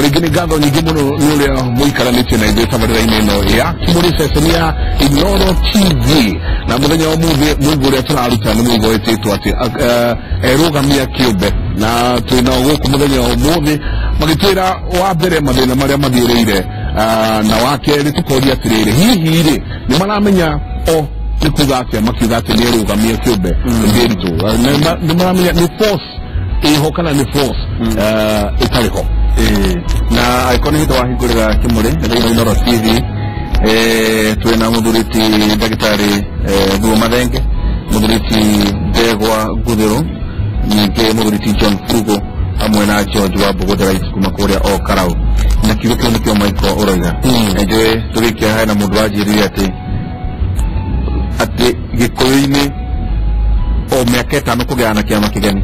Regine Gado ni gimuno nule muikala niche na ide sabadira ineno ya Kimuri sesenia Inooro TV na mudenya mungu retuna aluta ni mungu wetu ati Erugamia Kiumbe na tuinawo kumudenya umuvi magitira wabere madena maria madirire na wake litukoria tirire hihi ni maramenya nikugate makigate ni Erugamia Kiumbe ndiritu ni maramenya ni force ihokana ni force italiho na iconic hito wahingurira Kimuri na Inooro TV tuena muduriti Dagitari Gumadenge muduriti Degwa Gudero nike muduriti John Fugo amwe na George wa Bogodera isikuma kuria o Karau na kiruko nikyo Michael Oroiga ejoe tulikia haya na mundu wajiri ati gikoini o miaka 5 kugana kiama kigeni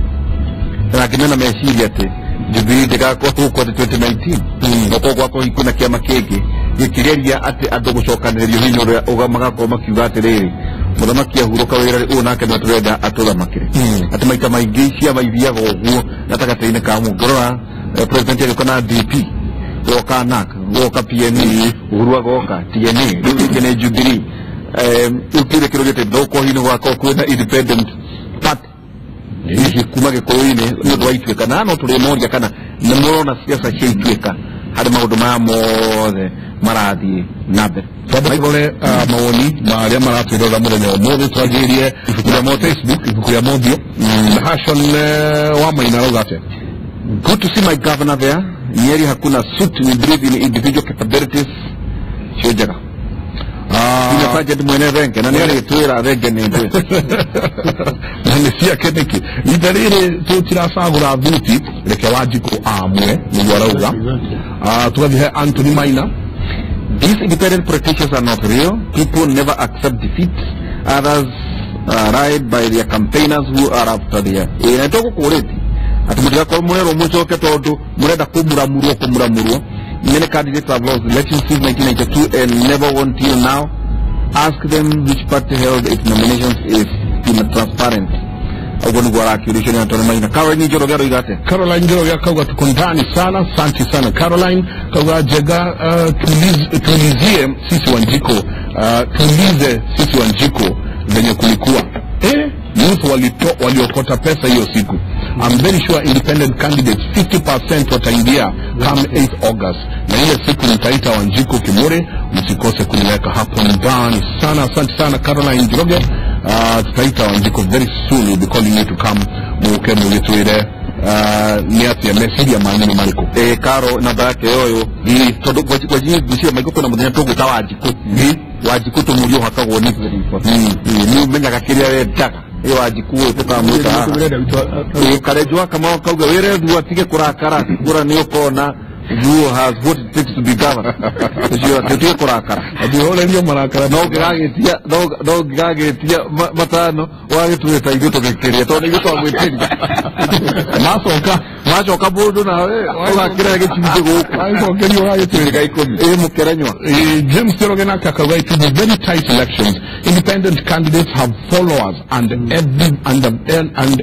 na kimena meshiri ati Jubilee dega kwa 2019 noko gwako ikuna kiama kege gikireria ati andu gucokaniririo hinyore ugamaga ko makiuga atiriri muthamaki ahuruka wira unake no turenda atuthamakire ati maita maingi cia maithiaga uguo gatagataine ka mungorora president yakona DP goka naka goka PNE uhuru goka TNA rikene Jubilee ukire kirogete doko hino gwako kwena independent party hihi kumage koine no waitweka nano tuli moja kana namorona siasa cheitweka hadi maundu mothe marathie nabe twabagore mawoni maria maratwirora muthenya umuthi twagirie ibuku mo Facebook ibuku ya Modio na hashon wa maina rogate. Good to see my governor there. Nyeri hakuna suit, we believe in individual capabilities. Shojaga ina budget mwene renke na nere tuira rege nende na nisia keneki idarire tutira sagura vuti reke wajiko amwe mwarauga tukabihe Anthony Maina. These independent politicians are not real. People never accept defeat. Others ride by their campaigners who are after their inatoko kureti atumudika kwa mwero muchoke todo mureda kumuramuruo many candidates have lost elections since 1992 and never won till now. Ask them which party held its nominations is transparent. Caroline Njoroge igate. Caroline Njoroge kauga tukondani sana, santi sana Caroline kauga jega tulizie sisi wanjiko venye kulikuwa youth waliokota pesa hiyo siku. I'm very sure independent candidates 50% wataingia come 8 August na ile siku nitaita Wanjiko Kimuri, msikose kuniweka hapo ndani sana. Asante sana Caroline Njoroge. Tutaita Wanjiko very soon. We'll be calling you to come muke mulituire niati ya message ya maneno maliko Karo na baake yoyo todo kwa jini bishia maiko na mudenya togo tawajiko wajiko to mulio hakago ni menya kakiria we taka iyo wajiko tukamuta karejwa kama kauga were duatike kurakara kura niyo kona you has what it takes to be governed. You are the kurakara. Adi hole niyo marakara. No gagetia matano wale tuwetaidio tokekeria. Toni yuto amwetini. Masoka bodo na wala kira yake chimjego huko. Aiso keni wale tuweka ikomi. Mukeranywa. James Njoroge na kakawa to be very tight elections. Independent candidates have followers and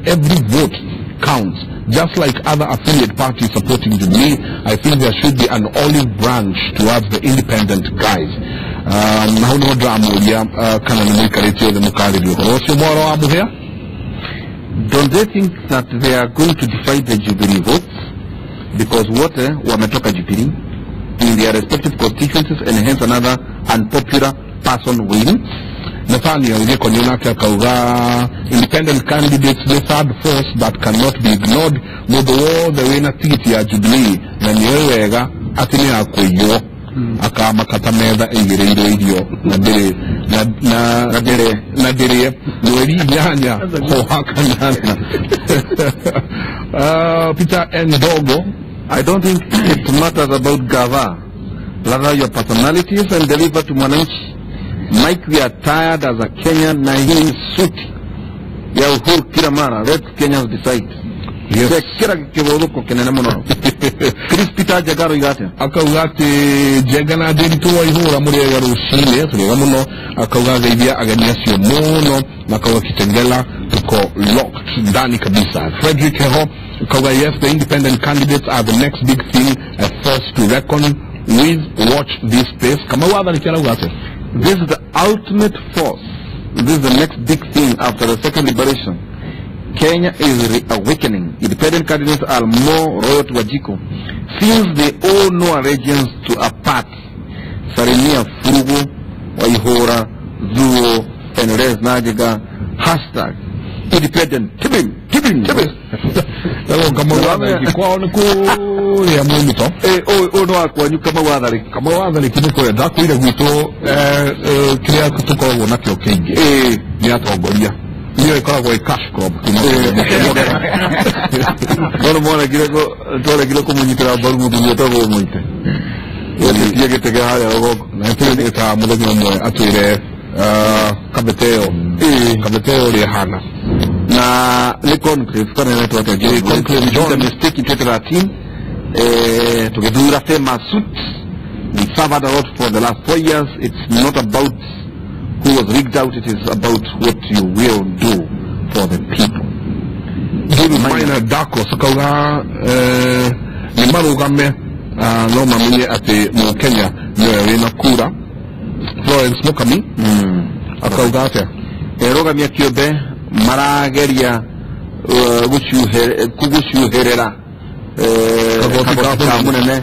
every vote counts. Just like other affiliate parties supporting Jubilee, I think there should be an olive branch towards the independent guys. How no drama ya kana ni mwikariti the mukari dio. What's more amu here? Don't they think that they are going to divide the Jubilee votes because what wametoka Jubilee in their respective constituencies and hence another unpopular person wins? Nathania ujeko nyonake kauga independent candidates the third force that cannot be ignored mudo wo the winner titi ya Jubilee na niwega atini akoyo akama katameza ingiriro idio na dere nweri nyanya ho hakanana Peter Ndogo. I don't think it matters about gava, rather your personalities and deliver to mwananchi. Mike, we are tired as a Kenyan na hii suit ya uhuru kila mara. Let Kenyans decide. Yes. Kira kiboruko kenene mono. Chris Peter Jagaro igate. Akaugate Jagana dentuwa ihura muri ya rushine. Tuliwa mono. Akaugaga ibia aganiasio mono. Nakauga kitengela. Tuko locked. Ndani kabisa. Frederick Heho. Yes, the independent candidates are the next big thing. force to reckon with. Watch this space. Kama wadhali ugase. This is the ultimate force. This is the next big thing after the second liberation. Kenya is awakening. Independent candidates are more royal to Wajiko. Since they all know our regions to a part. Sarimia Furugu, Waihora, Zuo, and Rez Najiga. Hashtag independent. Tibin. Kama wadhali kwa oniku ya mwimito. Ono akwa kama wadhali. Kama wadhali kiniko ya daku ile gwito kia kutuko wonakio kengi. Ni atongoria. Niyo ikoragwo cash crop. Nono mwana kile kumunyitira mbaru mutu nyotago mwite. Yeye getega haya ogo. Na tuli ta muthenya mwe atwire kabeteo ri hana. Na le conclave kana na tuata je conclave John mistake in 2013 to gedura tema suit. We suffered a lot for the last 4 years. It's not about who was rigged out, it is about what you will do for the people. Julu maina dako sakauga ni marugame no mamenye ati mu Kenya ni na kura Florence Mukami akauga ate Erugamia Kiumbe marageria kugushuherera kabota munene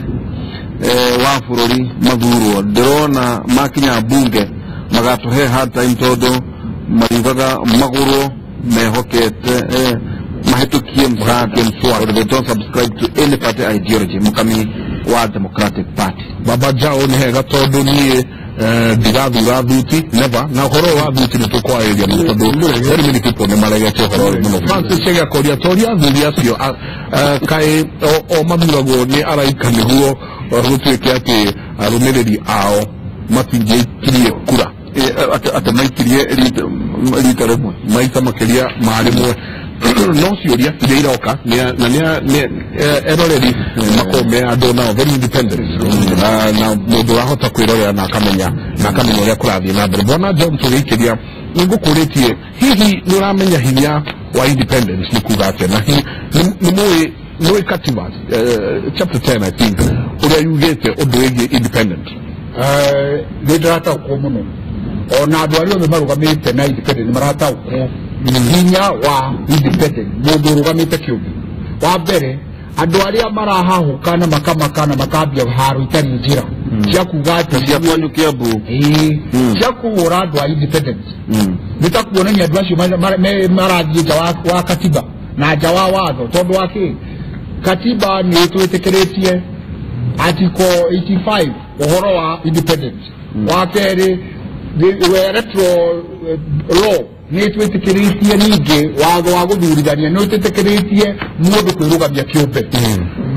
wa bururi maguru drona makinya bunge magatuhe hata intodo marivaga maguru mehokete mahitukie msake mswa. They don't subscribe to any party ideology. Mukami wa Democratic Party baba jao ni hega todo ni digathura thuti never na horo wa thuti ni tukwa area mu todo very many people ne marega che horo muno Francis Chega koria toria thuti acio kai o mathurago ni araika ni huo rutuike ati arumiriri ao matinje kirie kura ata maikirie rita remwe maita makiria marimwe no ciuria iria iroka na eroreri makome andu nao very independent na mundu wahota kwirorera na akamenya uria kurathie na mbere. Bona John tugikiria ngukuritie hihi nuramenya hinya wa independence ni kuga ati na ni mui katiba chapter 10 I think uria yugete undu wigi independent ndirata ko muno ona andu ario me marugamite na independent marata ko hinya wa independent mundu rugamite Kiumbe wa mbere andu aria marahahuka na makamaka na makambia haru itari njira cia kuga ati cia kwanyukia bu cia kuura andu a independent nitakuonania andu acio marathie nja wa katiba na nja wa watho tondu waki katiba ni twitikiretie article 85 uhoro wa independent wa keri retro law ni twitikiretie ningi watho wa guthurithania ni twitikiretie mundu kwirugamia Kiumbe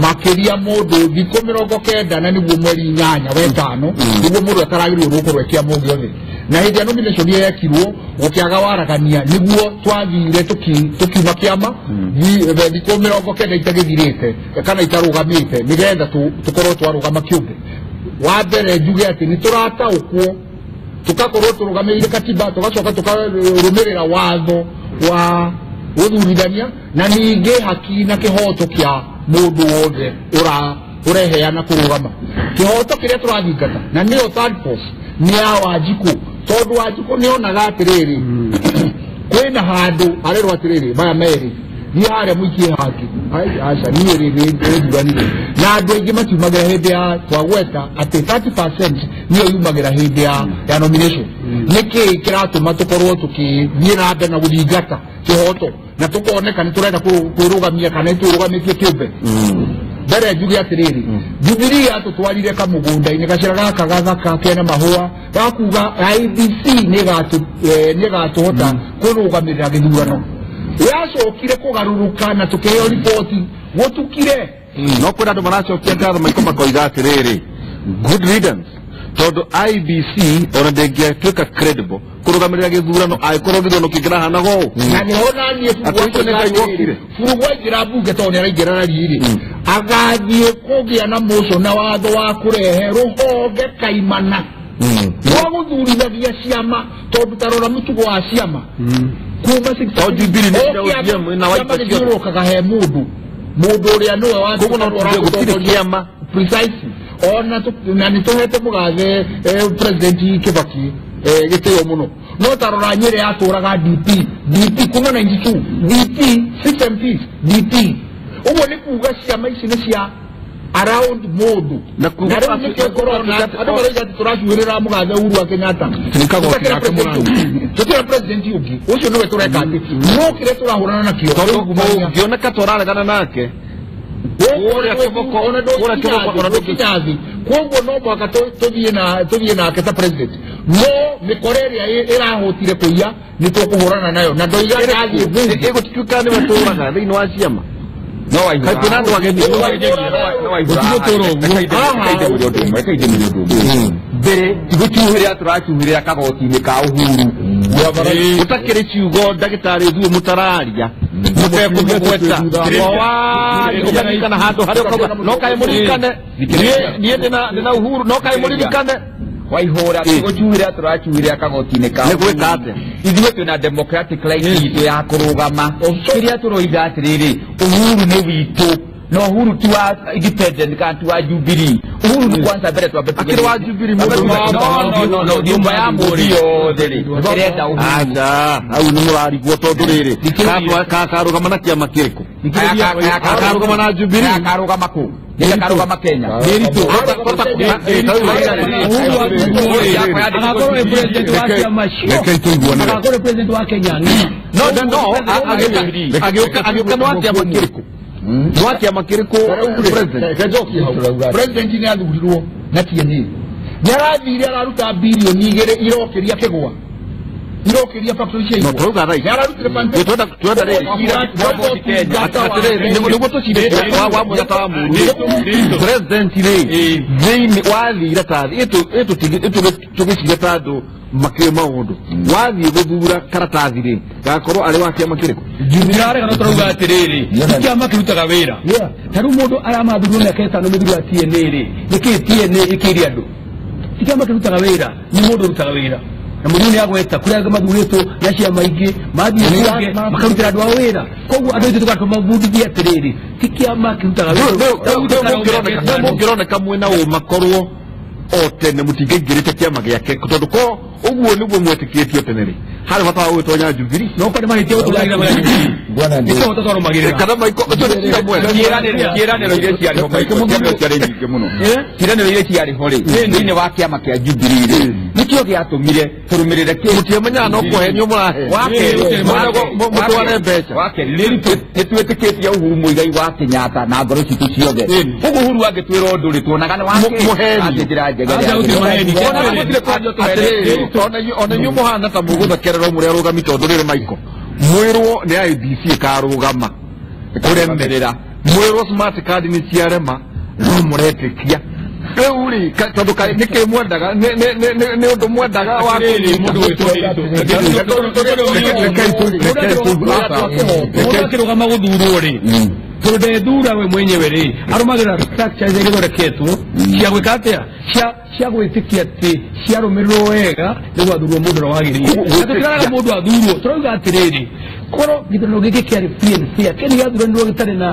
makiria mundu thikũ 90 na niguo mweri 8 wetano niguo mundu ataragirwo rukurwekia mundu othe na hindi ya nomination yekirwo gukiaga waragania niguo twathire tukiuma kiama thikũ 90 itagithirite kana itarugamite nigetha tukorwo twarugama Kiumbe. Wa mbere njuge ati ni turataukwo tukakorwo turugamire katiba tugacoka tukarumirira watho wa guthurithania na ningi haki na kihoto kia mundu wothe ureheana kurugama kihoto kiria turathingata na niyo third force ni ya Wanjiku tondu Wanjiku ni onaga atiriri kwina handu arerwa atiriri maya meri ni hare muikie haki acha ni riri na andu aingi matiumagira hindi ya twagweta ati 30% niyo yumagira hindi ya nomination niki kiratuma tukorwo tukithie na mbere na guthingata kihoto na tukoneka ni turenda kwirugamia kana turugamithie Kiumbe. Mbere njuge atiriri Jubilee atutwarire kamugunda-ini gacira gaka gathaka kena mahua gakuga IBC ni gatuhota kurugamirira githurano yacokire kugaruruka na tukiheo ripoti gutukire no kwenda andu maracokia ngatho maiko makoiga atiriri good riddance tondu IBC ona ndingĩtuĩka credible kurugamirira githurano aikorwo githurano kingirahana go na ni hona nie furugwa njira bunge tondu araingĩra na riri agathie kugia na moco na watho wa kurehe ruhonge kaimana wa guthurithagia ciama tondu tarora mitugo wa ciama kuma 6 Jubilee ni ODM na waipa ciama he mundu mundu ya no wa koguo no gutire kiama precisely ona na nitohete mugathe president Kibaki giteo muno no tarora nyire aturaga DP kuma 92 DP 6 MPs DP ugo ni kuga ciama ici ni cia around modu na kuga ni corona ado barega turajuirira mugathe Uhuru wa Kenyatta tukira president yugi ucio no tureka ati no kire turahurana na kio ngiona katoraragana nake Kongo no mwaka tuthie na keta president no mikoreria irahotire kuia ni tukuhurana nayo na ndoiga athie thungu igutuka ni maturaga thiini wa ciama no waigua kaiti nandu ageni no waigua mbere tigutuhirira turacuhirira kagoti-ini ka Uhuru utakiri ciugo ndagitari ithuĩ mutararia mutekũmũgweta ũganikana handũ harĩa ũkauga no kaĩ mũririkane niĩ ndĩna Uhuru no kaĩ mũririkane waihura tigutuhirira turacuhirira kagoti-ini ka nĩ gwĩka atĩa ithuĩ twĩna democratic right itũ ya kũrũgama kĩrĩa tũroiga atĩrĩrĩ Uhuru nĩ witũ no Uhuru tu wa independent kan tu wa Jubilee Uhuru ni kwanza mbere twambe akiri wa Jubilee no nyumba ya murio theri kirenda Uhuru aja au ni murarigwo tondu riri karugama na kiama kiriku karugama na Jubilee karugama ku ndio karugama Kenya ndirito akakore president wa Kenya no agioka no kiama kiriku Nwati ya makiriko president ni athurirwo na tieni nyarathire araruta bilioni igere irokiria kigwa irokiria factory cia no turuga rai yararutire pante twenda riri niguo tucire wa muthaka wa muru president ni thĩinĩ wathire tathi itu tugicire tandu makire maundu wathie guthura karatathi ri gakorwo ari wa kiama kiriku jumbiare kana turuga atiriri kiama kirutaga wira taru mundu aramathurwo na kesa no mithuru atiene ri niki tiene ikiri andu kiama kirutaga wira ni mundu rutaga wira na mundu ni agweta kuria mathurĩtwo na ciama ingĩ mathie kunge makarutira andu a wira koguo andu ithu tugatuma bundithia atiriri kiama kirutaga wira mungĩroneka mwena ũmakorwo o tene mutingaingĩrĩte kĩama gĩake tondũ ko ũguo nĩguo mwetĩkĩtio tene rĩ harĩ bata wa gwĩtonya Jubilee no kwani mahĩtia gũtũragira bwana ndio tũtoro magĩrĩra kana maiko tũrĩtira mwena kĩranĩro iria ciarĩ ho maiko ciarĩ nyingĩ mũno kĩranĩro iria ciarĩ ho rĩ thĩinĩ wa kĩama kĩa Jubilee rĩ nĩkĩo gĩatũmire tũrũmĩrĩre mũtiamenyaga no kũhenio mũrahe mũtware mbeca nĩtwĩtĩkĩtie Uhuru Muigai wa Kenyatta na ngoro citũ ciothe ũguo Uhuru angĩtwĩra ũndũ rĩ tuonaga nĩ wake njĩra ona inyuĩ mũhana ta mũgũthakererwo mũrĩa arũgamĩte ũndũ rĩrĩ maiko mwĩrwo nĩ IEBC ĩkarũgama kũremerera mwĩrwo smart card nĩ ciarema no mũretĩkia rĩu rĩ tondũ nĩkĩ mwendaga nĩ ũndũ mwendaga wa kĩrũgama gũthurwo rĩ tondethura we mwenyewe rĩ arumagira structure iria igothetwo cia gwĩka atĩa cia gwĩtĩkia atĩ ciarũmĩrĩrwo wega nĩguo athurwo mũndũ ũrĩa wagĩrĩire tũtiraga mũndũ athurwo tũrauga atĩrĩrĩ korwo gĩthurano gĩkĩ kĩarĩ free and fair kĩrĩ gĩathuranirwo gĩtarĩ na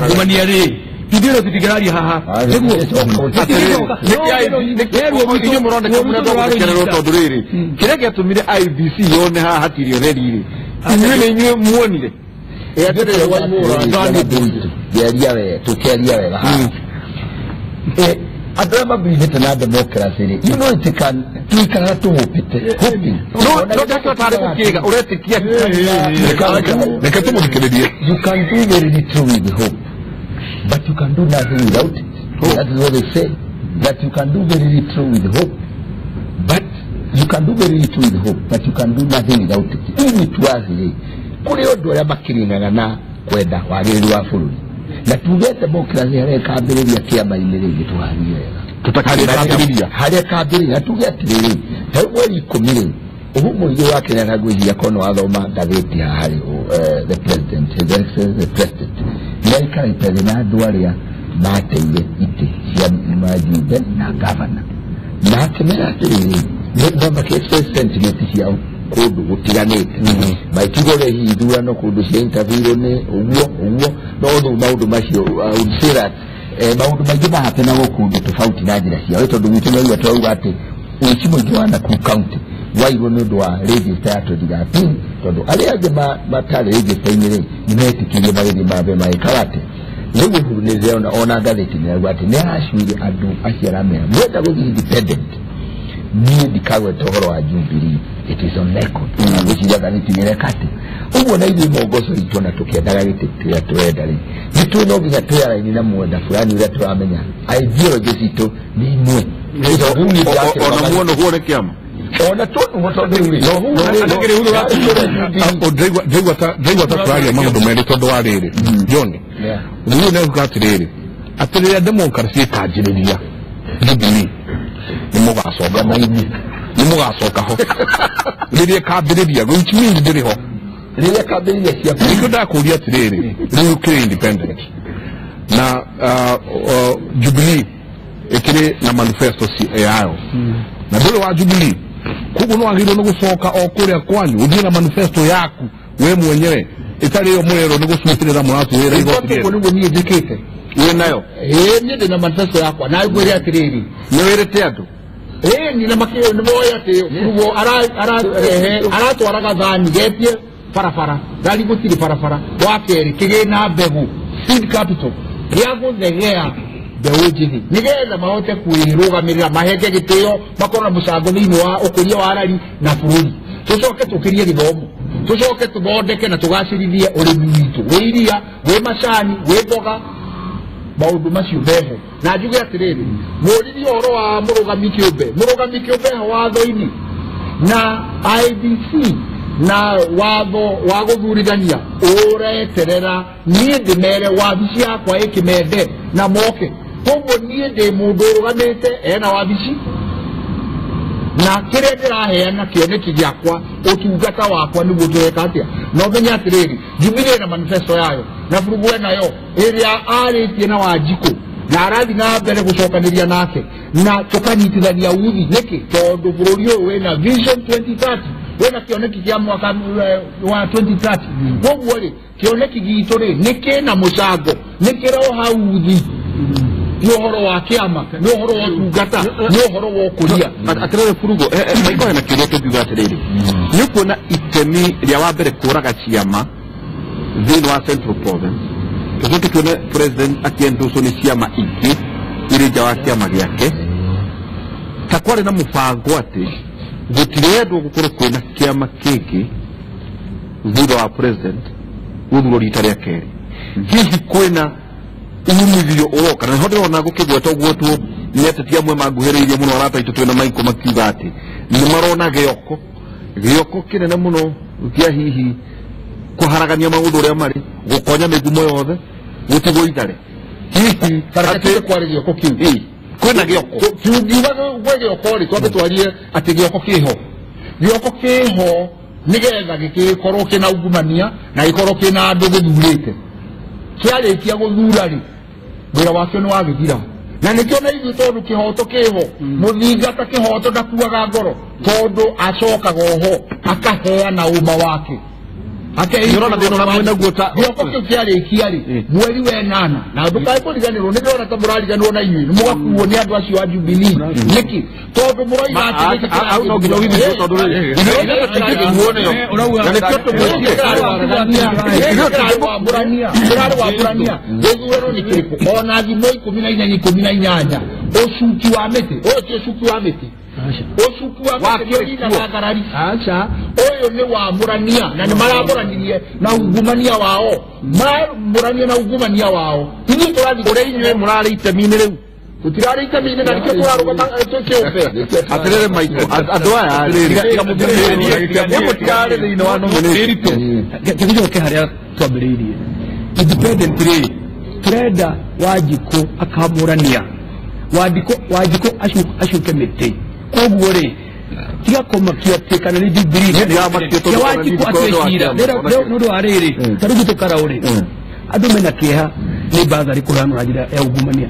ungumania rĩ ithuĩ tũtingĩraria haha nĩguo inyuĩ mũroneka mũrĩa tondũ rĩrĩ kĩrĩa gĩatũmire IEBC yone haha hatirĩ ũtheri rĩ inyuĩ nĩ inyuĩ muonire tukiaria wega andå arä a mambirithä na democracy rä tuikaraga tå tarä gå kä ga å retä kia reke tå må thikä rä rie you can do very little with hope but you can do nothing without it that is what they say that you can do very little with hope but you can do very little with hope but you can do nothing without it ili twathi rä kå rä andå arä a makiringaga na kwenda wagĩrĩru wa bũrũri na tuge democracy harĩa ĩkambĩrĩria kĩama-inĩ rĩngĩ tũharie wega harĩa ĩkambĩrĩria na tuge atĩrĩrĩ tarĩ mweri 10 rĩ Uhuru Muigai wa Kenyatta ngwĩciria korwo nĩ wathoma ngathĩti haha rĩ the president his excellency the president nĩaikarĩte thĩ na andũ arĩa mateire itĩ cia majumbe na gavana na akĩmera atĩrĩrĩ nĩmake express sentiment ciao kundu gutiganite maitugore hithurano kundu cia interview ni uguo no maundu macio unsira maundu maingi mahapena kundu tofauti na njira ciao tondu gwitu no twauga ati uici mwingi wa Nakuru county wairwo ni undu wa register ya 2013 tondu aria angi matari register-ini ri nimetikirie magethi mabe maikawate riu uhuru ni riona ona ngatheti ni auga ati ni aracuire andu aciaramea mwenda guthii independent niä ndikagwete å horo wa Jubilee it is on record gå ciraga nä tigä kate å guo na ithuä mongoco itå na tå kĩendaga gä tä kä rä a tå renda rä gitå no nginya twä araini na mwenda fulani å rä a tå ramenya ideology citå nä imwe ona muono huo nä kä ama ona tondå tondå ndaigua ta tũraria maũndũ merĩ tondũ wa rĩrĩ John rĩu nĩ uga atĩrĩrĩ atĩ rĩrĩa democracy ĩkanjĩrĩria Jubilee nĩ mũgacoka ho rĩrĩa ĩkambĩrĩria which means ndĩrĩ ho rĩrĩa ĩkambĩrĩria cia nĩkĩo ndakũria atĩrĩrĩ rĩu kĩrĩ independent na Jubilee ĩkĩrĩ na manifesto yayo na ndũrĩ wa Jubilee kugu no agirwo nĩ gũcoka o kũrĩa kwanyu ũthiĩ na manifesto yaku we mwenyewe ĩtarĩ yo mwero nĩ gũcukĩrĩra mũratu wĩra igoti nĩguo nĩguo niĩ njĩkĩte wĩ nayo niĩ ndĩ na manifesto yakwa na ngwĩre atĩrĩrĩ nĩ wĩrĩte andũ nina makĩo nĩ moya atĩ rugo aratwaraga thani getie barabara thani gũtirĩ barabara wa kerĩ kĩgĩ na mbegũ seed capital gĩa gũthegea mbeũ njĩthĩ nĩgetha mahote kwĩrũgamĩrĩra mahenge gĩtĩo makorwo na mũcango thĩinĩ wa ũkũria wa arari na bũrũri tũcoke tũkĩrie gĩthomo tũcoke tũthondeke na tũgacĩrithie ũrĩmi witũ wĩ iria wĩ macani wĩ mboga maundu macio meho na njuge atiriri mũrĩri ũhoro wa mũrũgami Kiumbe watho-inĩ na IBC na watho wa gũthurithania ũreterera niĩ ndĩmere wabici yakwa ĩkĩmende na moke koguo niĩ ndĩ mũndũ ũrũgamĩte ena wabici na kĩrĩa ndĩraheana kĩoneki gĩakwa ũtungata wakwa nĩguo tweka atĩa no menya atĩrĩrĩ Jubilee na manifesto yayo na burugwe nayo ĩrĩa arĩtie na Wanjikũ na arathi na mbere gũcokanĩria nake na tũkanyitithania uthi nĩkĩ tondũ bũrũri ũyũ wĩna vision 2030 wĩna kĩoneki kĩa mwaka wa 2030 koguo rĩ kĩoneki gitũ rĩ nĩ kĩna mũcango nĩ kĩroha uthi nĩ ũhoro wa kĩama nĩ ũhoro wa ũtungata nĩ ũhoro wa ũkũria atĩrĩrĩ Furugo maiko hena kĩrĩa tũngiuga atĩrĩrĩ nĩ kuona itemi rĩa wa mbere kũraga ciama thĩinĩ wa Central Province tũcoke tuone president akĩendorswo nĩ ciama ingĩ irĩ nja wa kĩama gĩake ta kwarĩ na mũbango atĩ gũtirendwo gũkorwo kwĩna kĩama kĩngĩ thutha wa president gũthurwo rita rĩa kerĩ hihi kwĩna umithio ũroka na hondero na gũkĩgweta ũguo tu nĩ ateti amwe manguhĩrĩirie mũno arata aitũ twĩna maiko makiuga atĩ nĩ marona gĩoko kĩnene mũno kĩa hihi kũharagania maũndũ ũrĩa marĩ gũkonya mĩgumo yothe gũtigwo itharĩ hihi karakatĩre kwarĩ gĩoko kĩu kwĩna gĩoko kiugiugaga gwe gĩoko rĩ twambe twarie atĩ gĩoko kĩho nĩgetha gĩkorwo kĩna ungumania na gĩkorwo kĩna andũ gĩthurĩte kĩarĩkia gũthura rĩ wĩra wakĩo nĩ wagĩthira na nĩkĩo na ithuĩ tondũ kĩhoto kĩho mũthingata kĩhoto ndakuaga ngoro tondũ acokaga oho akaheana ũma wake gĩoko kĩu kĩarĩkia rĩ mweri wa ĩnana na ndũkae kũriganĩrwo nĩndĩrona ta mũrariganĩrwo na inyuĩ nĩmũgakuo nĩ andũ acio a Jubilee nĩkĩ tondũ mũroiga atĩrĩrĩ gĩthurano nĩ kĩrĩkũ ona thimũ 14 ũcuki wa mĩtĩ ũyũ ti ũcuki wa mĩtĩ ũcuki wa mĩtĩ na magarari aca ũyũ nĩ wamũrania na nĩ maramũranirie na ungumania wao mamũrania na ungumania wao inyuĩ tũrathi kũrĩa inyuĩ mũrarĩ itemi-inĩ rĩu tũtirarĩ itemi-inĩ na nĩkĩo tũrarũgama Kiumbe atĩrĩrĩ maitũ andũ aya mũtirarĩ thĩinĩ wa nomination tũgĩcoke harĩa twambĩrĩirie independent rĩ tũrenda Wanjikũ akamũrania Wanjikũ acuke mĩtĩ koguo rĩ tiga kũmakio atĩ kana nĩ Jubilee Wanjikũ acecira nĩ ũndũ wa rĩrĩ ta rĩu tũkaraũ rĩ andũ mena kĩeha nĩ mbathari kũheanwo na njĩra ya ungumania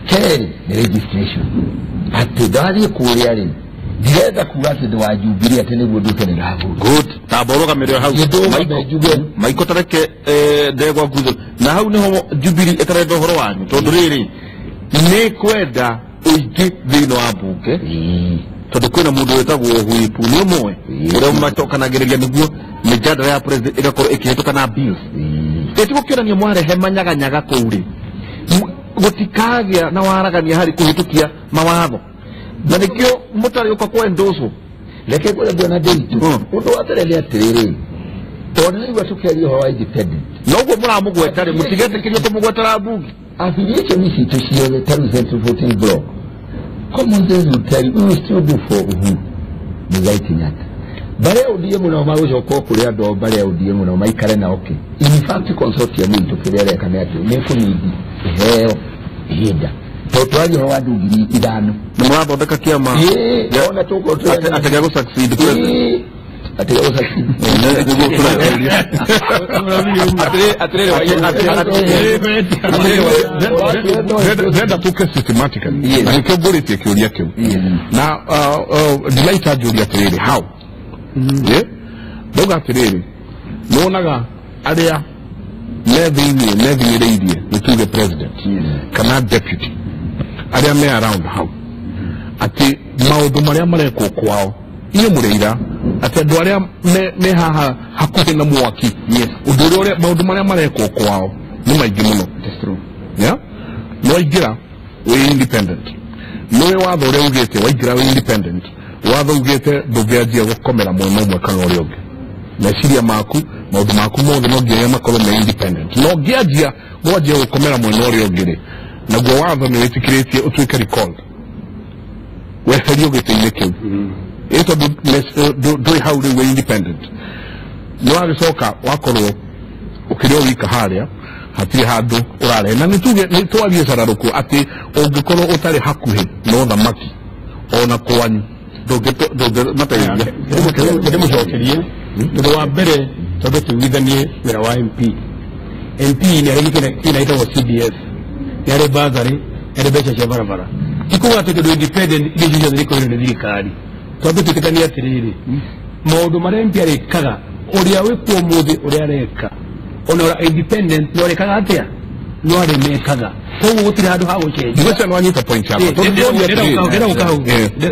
Kerry registration ati dali kuliari direza kuwati dwa Jubilee atene boduke ne gavu good taboroga mere house maiko tareke degwa guzo na hau niho Jubilee etare dohoro wanyu tondu riri ne kwenda uige thino abuke tondu kwina mundu wetagwo huipu ni umwe ure matokanagereria niguo mijadala ya president igakoro ikihituka na bills etiko kira ni mware hemanyaga nyaga kuuri gutikagia na waragania hari kuhitukia mawatho na nikio mutari uko kwa endoso leke kwa bwana Deitu undu atarele atiriri tondani watukeri ho independent nogo muramugwetare mutigete kiryo kumugwetara abugi affiliation misi tushiyele taru central voting block common sense will tell you we still do for who the right nyata bare ODM na magojo ko kuri ado bare ODM na maikare na okay in fact consortium into kirere kanati meko ni heo hida totwali ho wadu giri idano na mwabo ndaka kiama yaona toko atajago succeed president atajago succeed zenda tuke systematically na nikobori tekiuria keu na delight ajuria tere how doga tere nonaga aria nevi reidie to the president kana deputy aria me around how ati maundu maria mareko kwao iyo mureira ati andu aria me haha hakuhi na mwaki undu uria maundu maria mareko kwao ni maingi muno that's true no igira we independent no watho uria ugite waigira we independent watho ugite ndugianjia gukomera mwena umwe kana uria ungi meciria maku maundu maku mothe no nginya makorwo me independent no ngianjia gwajia gukomera mwena uria ungi naguo watho ni witikiretie utuike recall weherio gite-ini kiu ito ndui hau riu we independent no agicoka wakorwo ukirio wika haria hatiri handu urare na nituge nitwarie sararuku ati ungikorwo utari hakuhi no thamaki ona kwanyu ndunge matairia ndimucokerie tondu wa mbere tondu tuithanie wira wa MP ni arigikire inaitagwo CDF yare bazari yare becha cia barabara ikuga ati tondu independent decision ikoire ni thirikari tondu tutikania atiriri maundu maria MP arikaga uria wikuo muthi uria areka ona independent no arekaga atia no aremekaga koguo gutiri handu ha gucenjia ndigoca no anyita point yako tondu ndira ukahau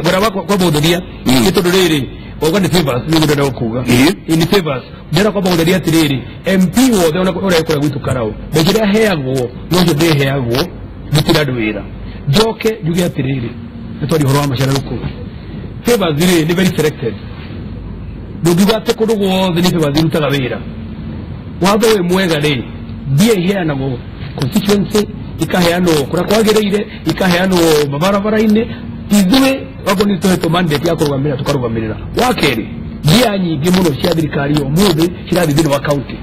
bara kwa muthia gitondu riri oga ni favors ni ndira ukuga in favors ndira kwa muthia atiriri MP wothe ona urekora gwitu karau begira heagwo no ndio heagwo gitira ndwira joke juge atiriri nitwari horo wa mashara ruku favors ni very selected ndugibate kundu gwothe ni favors rutaga wira watho we mwega ri bia iheanagwo constituency ikaheanwo kura kwagereire ikaheanwo mabarabara-ini ithuĩ wako nĩ tũhetwo mandate ya kũrũgamĩrĩra tũkarũgamĩrĩra wakeri bia nyingĩ mũno cia thirikari ũmũthĩ cirathiĩ thĩinĩ wa kaunti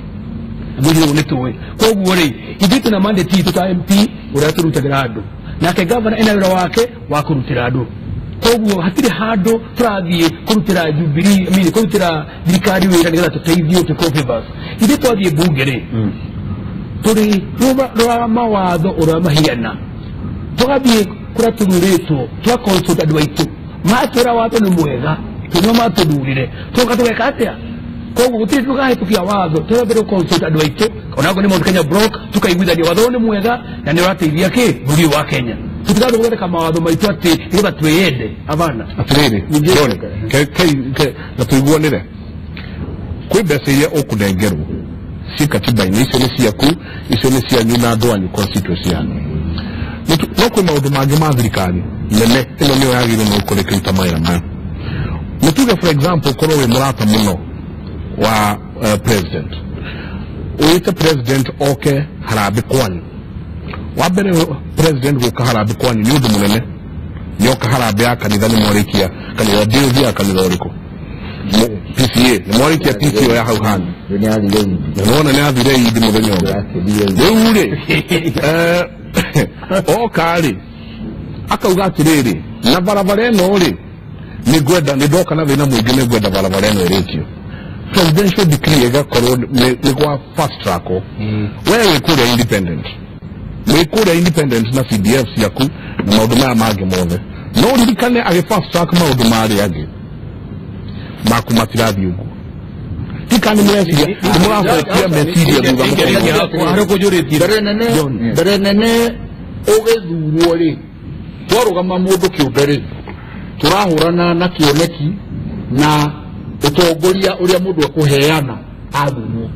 mũthĩ nĩ tũĩ koguo rĩ ithuĩ twĩna mandate itũ ta MP ũrĩa tũrutagĩra andũ nake gavana ena wĩra wake wa kũrutĩra andũ koguo hatirĩ handũ tũrathiĩ kũrutĩra Jubilee kũrutĩra thirikari wĩra nĩgetha tũteithio tũkũ favors ithuĩ twathiĩ mbunge rĩ turi rwa mawatho ura mahiana tugathie kura tururitwo twa consult andu aitu matwira watho ni mwega tunyo matudurire tugatuweka atia koguo gutiri tugahitukia watho twabere consult andu aitu onago ni Mount Kenya block tukaiguithania watho ni mwega na ni rateithia ki buri wa Kenya tutigado guteka mawatho maitu ati nigetha twiyende avana atiriri ndone ke na tuiguanire kwi mbeca iria ukunengerwo si katiba-ini icio nĩ ciaku icio nĩ cianyu na andũ anyu constituency yanyu no kwĩ maũndũ mangĩ ma thirikari nene ĩno nĩyo yagĩrĩirwo nĩ kũrĩkĩruta mawĩra maya nĩ tuge for example korwo wĩ mũrata mũno wa president wĩte president oke harambĩ kwanyu wa mbere president gũka harambĩ kwanyu nĩ ũndũ mũnene nĩ oka harambĩ ya kanitha nĩ mwarĩkia kanitha ndĩũthi ya kanitha ũrĩkũ PCA ni mwarikia PCA ya hau hana nona ni athire idi muthenya riu ri okari akauga atiriri na barabara ino ri ni gwenda ni ndoka na thina mwingi ni gwenda barabara ino iritio presidential decree igakorwo ni gwa fast track wewe kuria independent no wikura independent na CDF yaku na maundu maya mangi mothe no ririkane age fast track maundu mari age makumatirathi uguo tikani mesiria nimuracokia mesiria thutha harikujuritie mbere nene ugithurwo ri twarugama mundu kiumbe ri turahurana na kioneki na utongoria uria mundu akuheana athurwo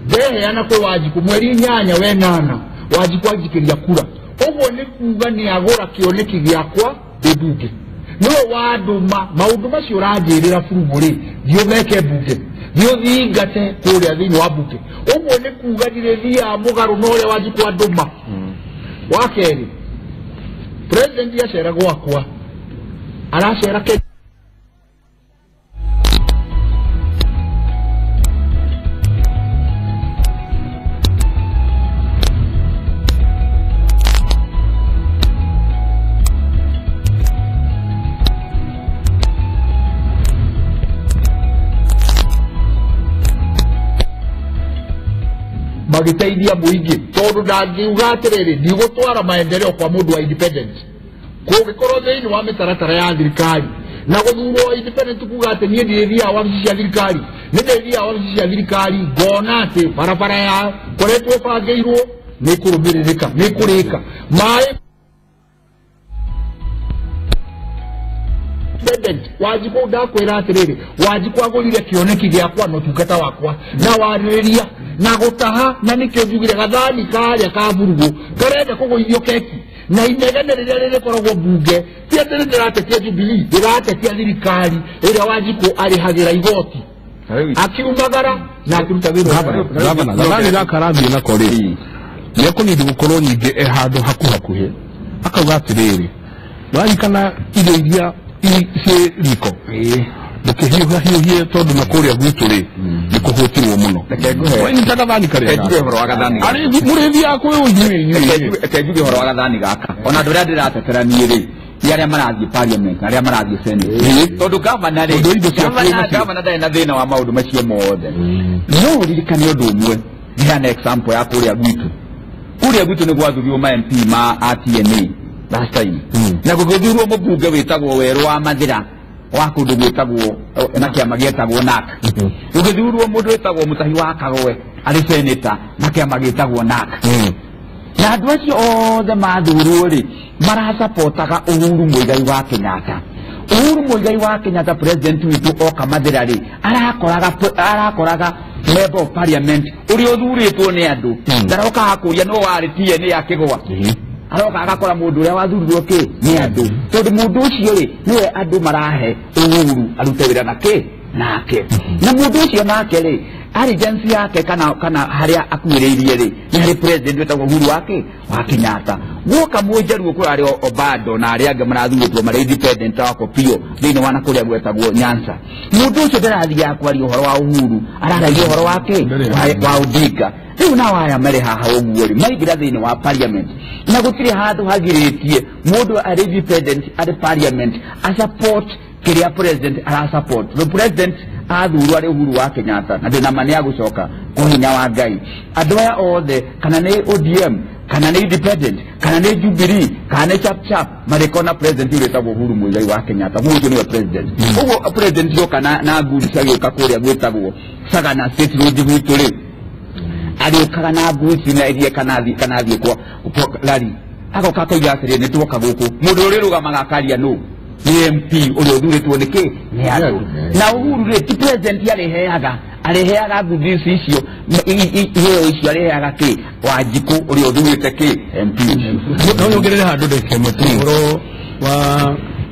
ndeheana kwi Wanjiku mweri 8 we 8 Wanjiku ajikiria kura uguo ni kuga ni agura kioneki giakwa ndunge no waduma maundu macio ranjirira furumu ri thio meke mbunge thio thingate kuria thiini wa mbunge uguo ni kuga ndithia mugaru no uria Wanjiku anduma wakeri president acera gwakwa aracera ke magitaidia muingi tondu ndangiuga atiriri ndigutwara maendeleo kwa mundu wa independent kungikorwo thiini wa mitaratara ya thirikari na guthurwo independent kuga ati nie ndithia wabici cia thirikari ni ndithia wabici cia thirikari ngona ati barabara ya koretwo bangeirwo ni kurumiririka ni kurika mai Wanjiku ndakwira atiriri Wanjiku agurire kioneki giakwa no tungata wakwa na wariria na gutaha na nikio njugire gathani karia ka burugu karenda kuguithio keki na inegene riria ririkoragwo mbunge ti ati ndiratetia Jubilee ndiratetia thirikari iria Wanjiku arihagira igoti akiumagara na akiruta wira gavana gakarathi na kori niakunidi gukorwo nyingi handu hakuhakuhi akauga atiriri warikana irio iria cie riko ndukihiuhie tondu na kuria gwitu ri nikuhutirwo muno ni tagathani kare ejuge horo wa gathani ari murithi yakwe unyinyi ejuge horo wa gathani gaka ona nduria ndiratetera nie ri aria marathie parliament aria marathie senate tondu gavana ri gavana ndari na thina wa maundu macio mothe no ririkane undu umwe ndiana example ya kuria gwitu ni gwathurio ma MP ma ATNA last time na guthurwo mubunge witagwo Weru wa Mathira wa kundu gwitagwo na kiama gietagwo NAC guthurwo mundu witagwo Mutahi wa Kagwe ari senator na kiama gietagwo NAC na andu acio othe mathurwo ri marasupportaga Uhuru Muigai wa Kenyatta Uhuru Muigai wa Kenyatta president witu oka Mathira ri arakoraga member of parliament uri uthuritwo ni andu ndaroka hakuria no wari TNA yakigwa aroka agakora mundu uria wathurirwo ki ni andu tondu mundu ucio ri niwe andu marahe Uhuru arute wira nake na mundu ucio nake ri agency yake kana haria akuireirie ri ni hari president wetagwo Uhuru wa Kenyatta guoka mwejeru kurari Obado na aria ange marathurĩtwo mari independent wako pio thiini wana kuria gwetagwo Nyanza mundu ucio ndarathi yakwaria uhoro wa Uhuru araragia uhoro wake wa Odinga riu na waya mari haha uguo ri maigira thiini wa parliament na gutiri handu hagiritie mundu ari independent ari parliament a support kiria president ara support the president athurwo ari Uhuru wa Kenyatta na ndina mani agucoka kuhinya wa Ngai andu aya othe kana ni ODM kana ni independent kana ni Jubilee kana ni chap marikona president wetagwo Uhuru Muigai wa Kenyatta mujo ni president ugo president yo kana na ngudi sagioka kuria gwetagwo Sagana state road gwituri ari ukaga na ngudi na irie kana thie kwa lari agoka koiga atiri ni tuoka guku mundu uri rugamaga akaria no ni MP uri uthuritwo niki ni andu na Uhuru ri ti president ariheaga ngudi icio iheo icio ariheaga ki Wanjiku uri uthurite ki MP no nyongerere handu ndeke muturo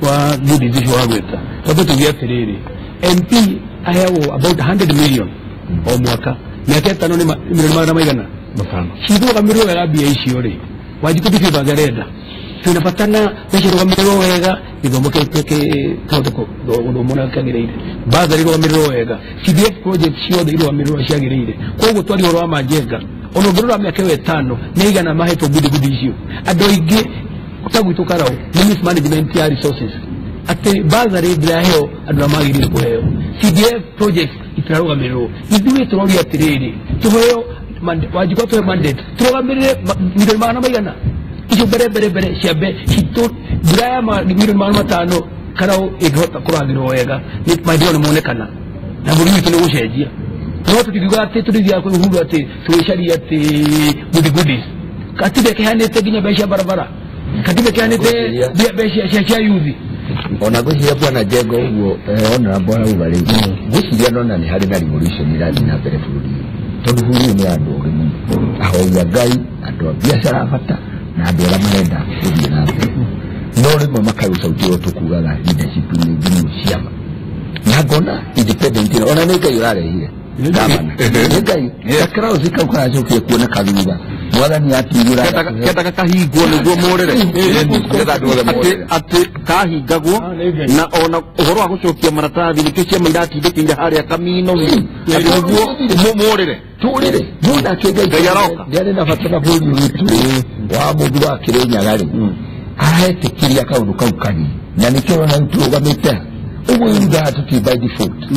wa ngudi icio wa gweta tondu tugia atiriri MP aheagwo about 100 million o mwaka miaka itano ni milioni maigana mafano cithugamirwo wega mbia icio ri Wanjiku ndiki bagarenda tunafatana meshirugamirwo wega ithomo keke tondoko udomona kagireire baza rirugamirwo wega CDF project ciothe irugamirwo ciagireire koguo twari horo wa majenga onogirura miaka 5 neigana maheto gudi icio andu ingi utagwitu karao ni mismanagement ya resources ate baza ridraheo andu magirire kuheo CDF project itararugamirwo ithuĩ turoria atiriri tuheo mandate wajiko to mandate turogamire milioni magana maigana ico bere ciambe hito buraya milioni magana matano karao igota kuragirwo wega ni maendeleo nimonekana na buri witu ni gucenjia no tukiuga ati turithia ku hugu ati tuicaria ati goodies katibe kehanite ginya besha barabara katibe kehanite besha cia yuthi ona gucia bwana Jego uguo ona bwana ubali guciria nona ni hari na revolution irathi na mbere bururi tondu bururi ni andu urimu aho ya Ngai andu biashara abata na andu ara marenda kuthii na mbere no rimwe makaruca utio tukugaga leadership ni ngimu ciama na ngona independent ona ni Ngai urarehire ndamana Ngai takrao zika ukajokia kuona kathutha mwathani atigura kenda kahingwo niguo murire ati kahingagwo na ona uhoro wa gucokia maratathi nikicia mairatindikire haria kamino niguo murire turire muna Ngai aroka ndiari na fatana buri witu wa mundu wa kirenyagari ahetikiria kaundu kau kani na nikio na turugamite ubu inda tuti by default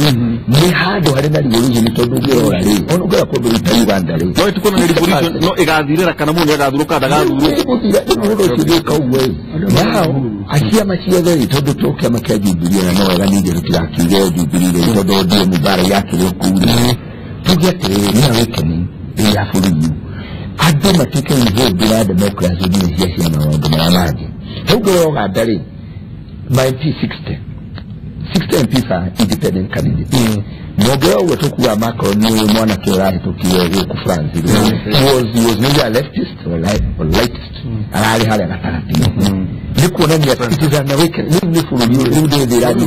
ni hado hari na revolution tondu ngero ri onugera ko bita Uganda ri no tukona ni revolution no igathirira kana mundu agathuruka ndagathuru ndo kiri kauwe now akia machia theri tondu toke amakia Jubilee na no ganije tutakire Jubilee tondu ndio mubara yake yo kuri tugete ni awekeni ya furu ade matike ni bila democracy ni sisi na wao maraji hugero gadari my P60 MPs are independent candidates. Nogeo wetokuwa Macron ni mwana kiorari tukiwe ku France. He was maybe a leftist or rightist. Alali hali akatarati. Niko nani it is an awakening. Ni fulu ni de radi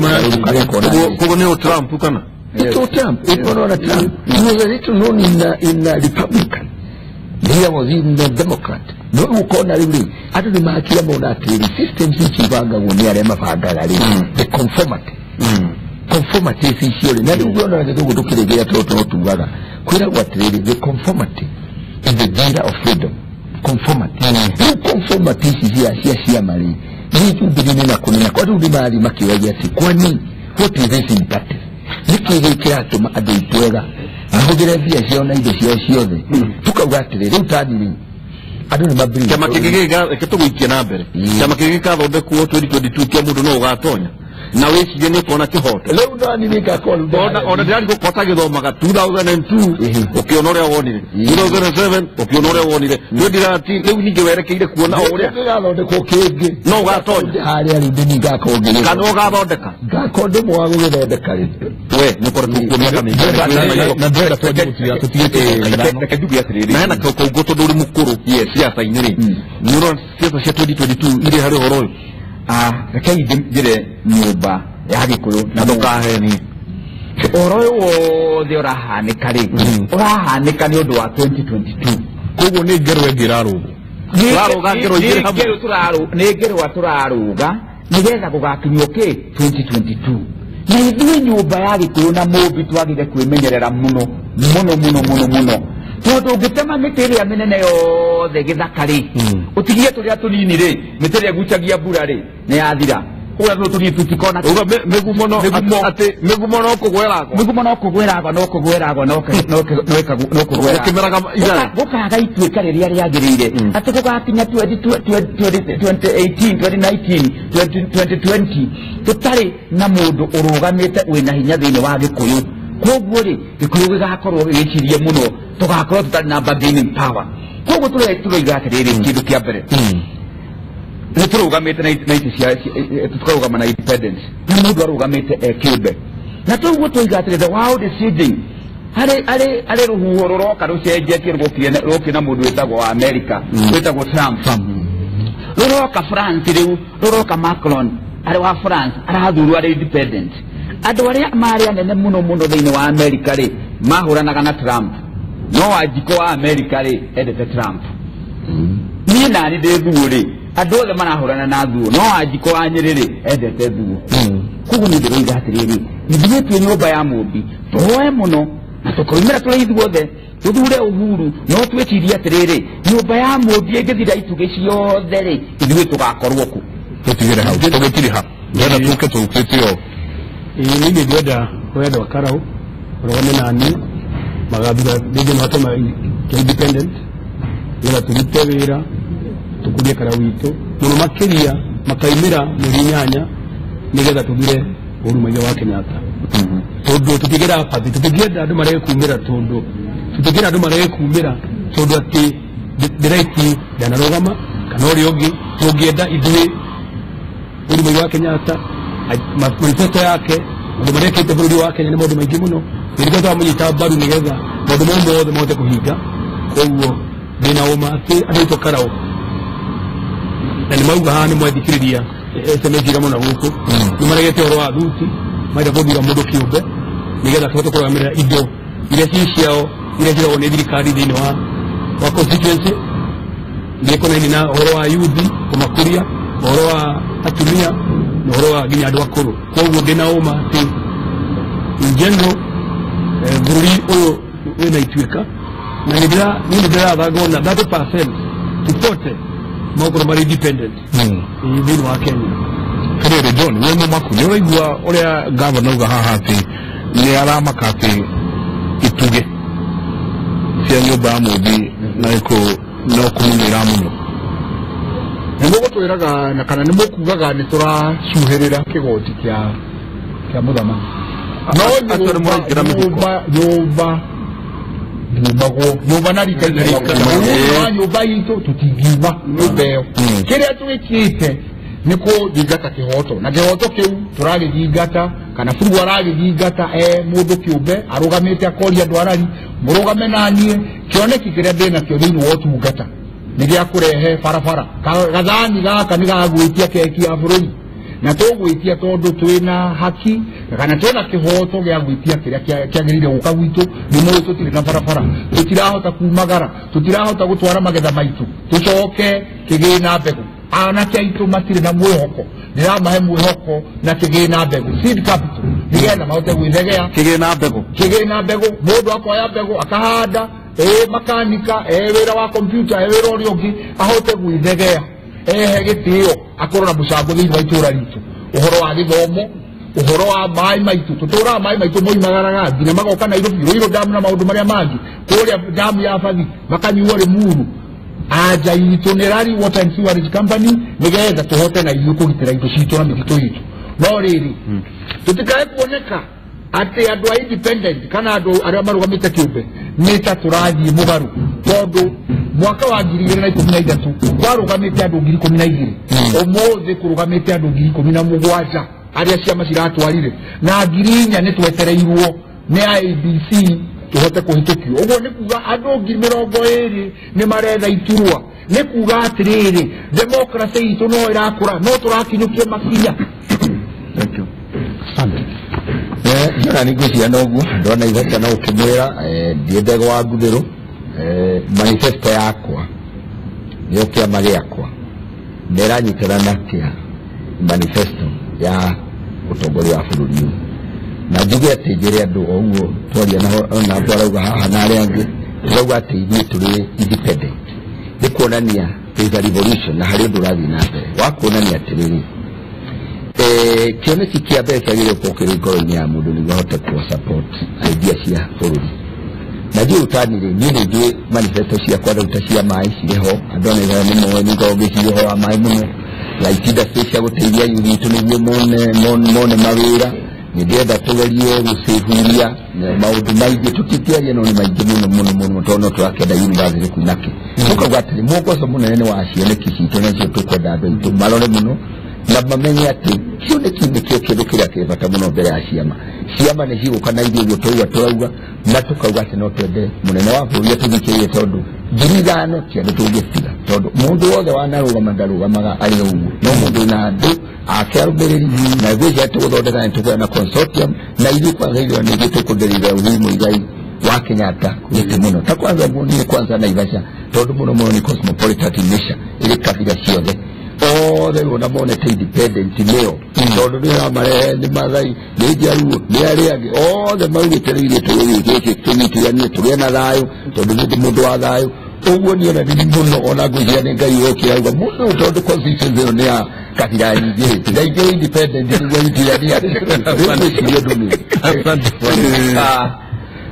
ko ne Trump kana. Ito Trump. Ito no Trump. He was a little known in Republican. He was in the Democrat. No ukona lili. Atu ni makia mona tiri system si chivanga woni ale mafanga lali. The conformity is here. Na ndio unaona ndio kutokiregea toto tugaga. Kwira kwa trade the conformity is the danger of freedom. Conformity. Conformity is here mali. Ni tudini na kunena kwa ndio bali makiwaje si kwani what is this in practice? Nikige kiatu maaditwega. Ahogere via siona ide siode. Tukauga trade utadini. Adoni mabiri. Kama kigega ketuguikia na mbere. Kama kigega thonde ku 2022 kia mundu no ugatonya. Na weci ni kona kihoto leo ndani nika call ona ndani ko kota githomaga 2002 ukionore wonire 2007 ukionore wonire ndirati leo ninge werekeire kuona uria ngathonde ko kenge no gatonya hari ari ndini ngakongere kana ugathondeka ngakonde mwa guthondeka ri we nikore kukunia kama na ndera tuya tutiyete kajubi atiriri na ko goto nduri mukuru yes siasa iniri neuron siasa cia 2022 ile hari horo rekei dire nyumba ya gikuru na ndukaheni oroyo wothe urahanika ni undu wa 2022 koguo ni ngero ngiraruga ni ngero turaruga nigetha gugakinywo ki 2022 na ithuĩ nyumba ya gikuru na mũmbi twagire kwĩmenyerera muno tondu ngitema mĩtĩ ĩrĩa mĩnene yothe gĩthaka rĩ ũtigie tũrĩa tũnini rĩ mĩtĩ ĩrĩa ĩgucagia mbura rĩ nĩ yathira ũrĩa tũtũnini tũtikona mĩgumo no kũgwĩragwo gũkaga ituĩka rĩrĩa rĩagĩrĩire atĩ gũgakinya 2018 2020 tũtarĩ na mũndũ ũrũgamĩte wĩna hinya thĩinĩ wa gĩkũyũ koguo rĩ gĩkũyũ gĩgakorwo gĩgĩcirie mũno tugakorwo tutari na bargaining power koguo turoiga atĩrĩrĩ kĩndũ kĩa mbere nĩ tũrũgamĩte na iti cia tũkarũgama na independence na mũndũ arũgamĩte Kiumbe na toguo tũiga atĩrĩ the world is changing harĩ rũhuho rũroka rũcenjetie rũki na mũndũ wĩtagwo wa America wĩtagwo Trump rũroka France rĩu rũroka Macron arĩ wa France arathurwo arĩ independent andũ arĩa marĩ anene mũno thĩinĩ wa America rĩ mahũranaga na Trump no Wanjikũ wa America rĩ endete Trump niĩ nani ndĩ Thuo rĩ andũ othe marahũrana na Thuo no Wanjikũ wa Nyĩrĩ rĩ endete Thuo koguo nĩ ndĩroiga atĩrĩrĩ nĩthiĩtue nyũmba ya mũmbi tũhoe mũno na tũkoimĩra tũrĩ ithuothe tũthure Uhuru no twĩcirie atĩrĩrĩ nyũmba ya mũmbi ĩngĩthira itugĩ ciothe rĩ ithuĩ tũgakorwo ku tutigire hau tũgĩtiri ha ndĩrenda tũke tũkĩtio niĩ ngwenda wendo wa Karau ũrogane nani magathura rĩngĩ no atũma independent nĩgetha tũrute wĩra tũkũrie kara witũ mũno makĩria makaimĩra mweri 8 nĩgetha tũgire ũrũmaiya wa Kenyatta tondũ tũtigĩra apathy tũtigĩra andũ marekumĩra tondũ tũtigĩra andũ marekumĩra tondũ atĩ ndĩraiti ndanarũgama kana ũrĩa ũngĩ tũngĩenda ithuĩ ũrũmaiya wa Kenyatta manifesto yake maũndũ marĩa ekĩte bũrũri wa Kenya nĩ maũndũ maingĩ mũno thirikari twamũnyita mbaru nĩgetha maũndũ mamwe mothe mahote kũhinga koguo ndĩna ũma atĩ andũ aitũ karaũ na nĩ mauga haha nĩ mwathikĩrĩria SMS ira mũno gũkũ nĩ maregete ũhoro wa thuti maita kũthura mũndũ kĩũmbe nĩgetha tũhote kũrũgamĩrĩra indo iria ci ciao iria ciragwo nĩ thirikari thĩinĩ wa constituency nĩ ĩkonainie na ũhoro wa youth kũmakũria ũhoro wa atumia na ũhoro wa nginya andũ akũrũ koguo ndĩna ũma atĩ in general bũrũri ũyũ wĩna ituĩka na nĩ ndĩratha ngona 30% tupote maũkorwo marĩ independent thĩinĩ wa Kenya. Kĩrĩrĩ John wĩ mũmaku nĩ ũraigua ũrĩa gavana auga haha atĩ nĩ aramaka atĩ ituge cia nyũmba ya mũthi no kũmenyera mũno nĩ mũgũtwĩraga na kana nĩ mũkugaga nĩ tũracuhĩrĩra kĩgoti kĩa mũthamaki nyũmba na rika nyũmba itũ tũtingiuma nyũmba ĩyo kĩrĩa twĩkĩte nĩ kũthingata kĩhoto na kĩhoto kĩu tũragĩthingata kana buru aragĩthingata mũndũ kĩũmbe arũgamĩte akoria andũ arari mũrũgame naniĩ kĩoneki kĩrĩa ndĩnakĩo thĩinĩ wa ũtungata nĩ gĩa kũrehe barabara gathani gaka nĩ gagwĩtia keki ya bũrũri na tũgwĩtia tondũ twĩna haki kana twĩna kĩhoto gĩa gwĩtia kĩrĩa kĩagĩrĩire gũka gwitũ nĩ mũĩ tũtirĩ na barabara tũtirahota kumagara tũtirahota gũtwara magetha maitũ tũcoke kĩgĩna mbegũ anake aitũ matirĩ na mwĩhoko ndĩramahe mwĩhoko na kĩgĩna mbegũ seed capital nĩgetha mahote gwĩthegea kĩgĩna mbegũ mũndũ akoya mbegũ akahanda makanika wĩra wa kompyuta wĩra ũrĩa ũngĩ ahote gwĩthegea he gĩtĩo akorwo na mũcango thĩinĩ wa itũũra ritũ ũhoro wa gĩthomo ũhoro wa maĩ maitũ tũtũũraga maĩ maitũ moimagaraga nginya magoka Nairobi Ruiru damu na maũndũ marĩa mangĩ kũrĩa damu ya Bathi makanyuo Limuru aja itũ nĩ Rari Water and Sewerage Company nĩgetha tũhote na ithuĩ kũgitĩra indo citũ na mĩtitũ itũ no rĩrĩ tũtikae kuoneka atĩ andũ a independent kana andũ arĩa marũgamĩte kĩũmbe nĩ ta tũrathiĩ mũgarũ tondũ mwaka wa 2013 kwarũgamĩte andũ 12,000 ũmũthĩ kũrũgamĩte andũ 17,000 arĩa ciama ciratwarire na 4,000 nĩ twetereirwo nĩ IEBC tũhote kũhĩtũkio ũguo nĩ kuga andũ 20,000 nĩ maretha iturwa nĩ kuga atĩrĩrĩ democracy itũ no ĩrakũra no tũrakinyũkia makinya. Thank you. Jona nigusia noguo ndona igota no ukimwira ndiende gwa nguthiro manifesto yakwa nio kiama giakwa ndiranyitana kia manifesto ya utongoria wa bũrũri ũyũ na njuge atĩ njĩre andũ ũguo twaria na twarauga haha na arĩa angĩ turauga atĩ ithuĩ tũrĩ independent nĩ kuonania there is a revolution na harĩ ũndũ ũrathiĩ na mbere wa kuonania atĩrĩrĩ kĩoneki kĩa mbere kĩagĩrĩirwo gũkorwo kĩrĩ ngoro-inĩ ya mũndũ nĩguo ahote kũ support idea cia bũrũri na ndiũ ũtanire niĩ nĩ njũĩ manifesto ciakwa rĩu ta cia maĩ cirĩ ho andũ anĩgaya nĩ moĩ nĩ ngoragwo ngĩciria ũhoro wa maĩ mũno light industry cia gũteithia youth itũ nĩguo mone mawĩra nĩ ndĩrenda tũgerie gũcĩhuria maũndũ maingĩ tũtikĩaria no nĩ maingĩ mũno tondũ no tũrakenda university kunake tũkauga atĩrĩ mũgoco mũnene nĩ wa cioneki citũ nacio tũkwenda andũ aitũ marore mũno na mamenye atĩ cioneki nĩkĩo kĩndũ kĩrĩa kĩ bata mũno mbere ya ciama nĩ cigũka na ithuĩ ũguo turauga na tũkauga atĩ no twende mũnene wa bũrũri atũthikĩrĩrie tondũ 5,000 ti andũ tũngĩtiga tondũ mũndũ wothe wanarũgama ndarũgamaga arĩ ũguo no mũndũ wĩna andũ ake arũmĩrĩri na gwĩcia tũgũthondeka nĩ tũkwenda consortium na ithuĩ kwanza ithuĩ nĩ tũkũndĩrĩria Uhuru Muigai wa Kenyatta kũrĩte mũno ta kwanza niĩ kwanza Naivasha tondũ mũno nĩ cosmopolitan nation ĩrĩ kabira ciothe othe rũna monete independent leo tondũ nĩ marehe nĩ Maathai nĩ Jaluo nĩ arĩa angĩ othe maugĩtĩrĩirie tũgĩkĩ tũnyitithanie tũgĩe na thayũ tondũ nĩ mũndũ wa thayũ ũguo niĩ ona nĩ mũno ona ngwĩciria nĩ Ngai woke auga mũno tondũ constitution ĩyo nĩ ya kabira nyingĩ Ngai independent nĩguo itithania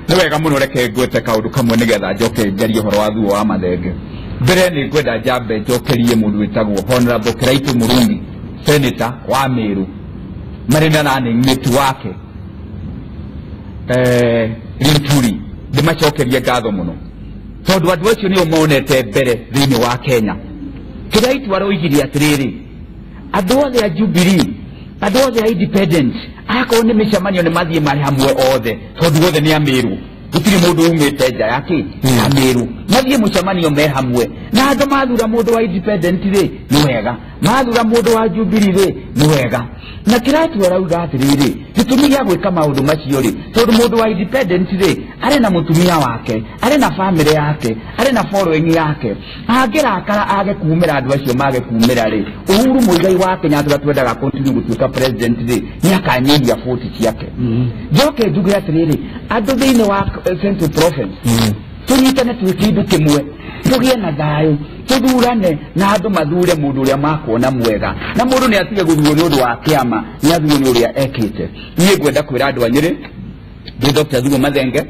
nĩ wega mũno reke ngwĩte kaũndũ kamwe nĩgetha njoke njarie ũhoro wa thuo wa mathenge mbere nĩ ngwenda njambe njokerie mũndũ wĩtagwo Honorable Kiraitu Mũrungi Senator wa Meru marĩ na running mate wake Rinturi ndĩmacokerie ngatho mũno tondũ andũ acio nĩo monete mbere thĩinĩ wa Kenya Kiraitu aroigire atĩrĩrĩ andũ othe a Jubilee andũ othe a independent akorwo nĩ mĩcemanio nĩ mathiĩ marĩ hamwe othe tondũ othe nĩ a Meru gũtirĩ mũndũ umĩte nja ya Meru mathiĩ mũcemanio me hamwe na andũ mathura mũndũ wa independent rĩ nĩ wega mathura mũndũ wa Jubilee rĩ nĩ wega na Kiraitu arauga atĩrĩrĩ gĩtũmi gĩa gwĩka maũndũ macio rĩ tondũ mũndũ wa independent rĩ arĩ na mũtumia wake arĩ na family yake arĩ na following yake angĩrakara age kuumĩra andũ acio mage kuumĩra rĩ Uhuru Muigai wa Kenya twendaga continue gũtuĩka president rĩ nĩ akanyihia vote ciake njoke njuge atĩrĩrĩ andũ thĩinĩ wa Central Province tunyitane twĩ kĩndũ kĩmwe tũgĩe na thayũ tuthurane na andũ mathure mũndũ ũrĩa makuona mwega na mũndũ nĩ atige gũthurwo nĩ ũndũ wa kĩama nĩ athurwo nĩ ũrĩa ekĩte niĩ ngwenda kwĩra andũ a Nyĩrĩ ndĩ Dr. Thuo Mathenge